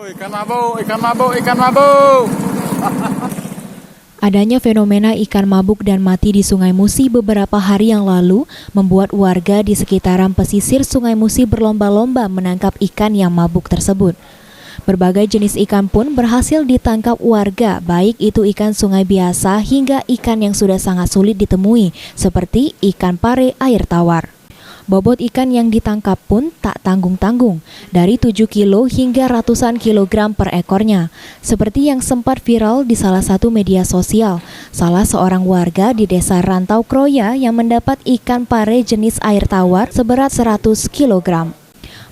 Ikan mabuk, ikan mabuk, ikan mabuk. Adanya fenomena ikan mabuk dan mati di Sungai Musi beberapa hari yang lalu membuat warga di sekitaran pesisir Sungai Musi berlomba-lomba menangkap ikan yang mabuk tersebut. Berbagai jenis ikan pun berhasil ditangkap warga, baik itu ikan sungai biasa hingga ikan yang sudah sangat sulit ditemui, seperti ikan pare air tawar. Bobot ikan yang ditangkap pun tak tanggung-tanggung, dari 7 kilo hingga ratusan kilogram per ekornya. Seperti yang sempat viral di salah satu media sosial, salah seorang warga di desa Rantau Kroya yang mendapat ikan pare jenis air tawar seberat 100 kilogram.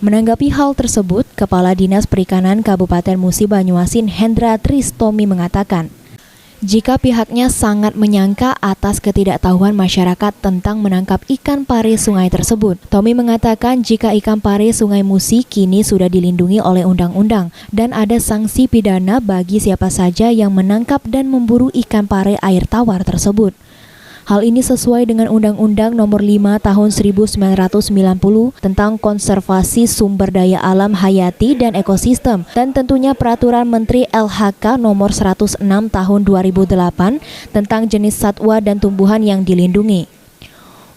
Menanggapi hal tersebut, Kepala Dinas Perikanan Kabupaten Musi Banyuasin Hendra Tristomi mengatakan, jika pihaknya sangat menyangka atas ketidaktahuan masyarakat tentang menangkap ikan pare sungai tersebut. Tommy mengatakan jika ikan pare Sungai Musi kini sudah dilindungi oleh undang-undang dan ada sanksi pidana bagi siapa saja yang menangkap dan memburu ikan pare air tawar tersebut. Hal ini sesuai dengan Undang-Undang Nomor 5 Tahun 1990 tentang Konservasi Sumber Daya Alam Hayati dan Ekosistem dan tentunya Peraturan Menteri LHK Nomor 106 Tahun 2008 tentang jenis satwa dan tumbuhan yang dilindungi.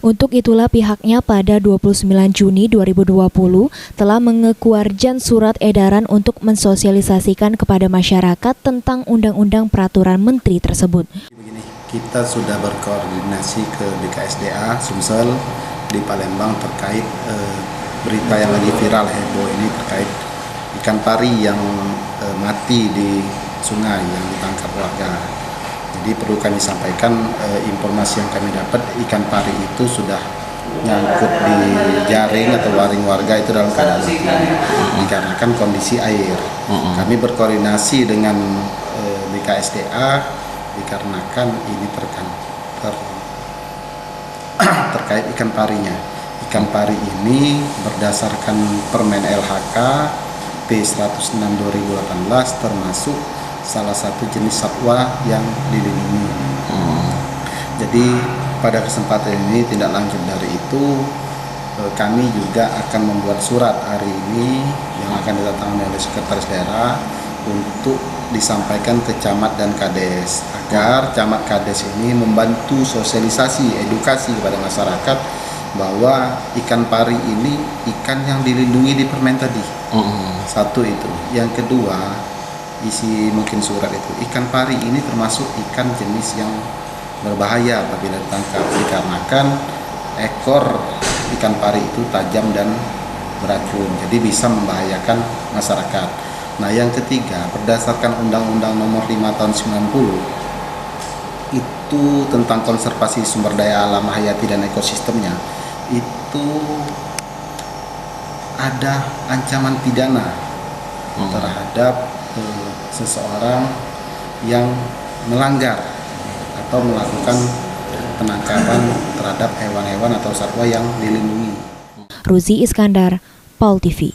Untuk itulah pihaknya pada 29 Juni 2020 telah mengeluarkan surat edaran untuk mensosialisasikan kepada masyarakat tentang Undang-Undang Peraturan Menteri tersebut. Kita sudah berkoordinasi ke BKSDA Sumsel di Palembang terkait berita yang lagi viral heboh ini terkait ikan pari yang mati di sungai yang ditangkap warga. Jadi perlu kami sampaikan informasi yang kami dapat, ikan pari itu sudah nyangkut di jaring atau waring warga itu dalam keadaan mati dikarenakan kondisi air. Kami berkoordinasi dengan BKSDA dikarenakan ini terkait ikan parinya. Ikan pari ini berdasarkan Permen LHK P106 2018 termasuk salah satu jenis satwa yang dilindungi. Jadi pada kesempatan ini tidak lanjut dari itu, kami juga akan membuat surat hari ini yang akan ditandatangani oleh Sekretaris Daerah untuk disampaikan ke camat dan kades agar camat kades ini membantu sosialisasi edukasi kepada masyarakat bahwa ikan pari ini ikan yang dilindungi di permen tadi. Satu itu. Yang kedua, isi mungkin surat itu, ikan pari ini termasuk ikan jenis yang berbahaya apabila ditangkap dikarenakan ekor ikan pari itu tajam dan beracun, jadi bisa membahayakan masyarakat. Nah, yang ketiga, berdasarkan Undang-Undang Nomor 5 Tahun 90 itu tentang konservasi sumber daya alam hayati dan ekosistemnya, itu ada ancaman pidana terhadap seseorang yang melanggar atau melakukan penangkapan terhadap hewan-hewan atau satwa yang dilindungi. Ruzi Iskandar, PAL TV.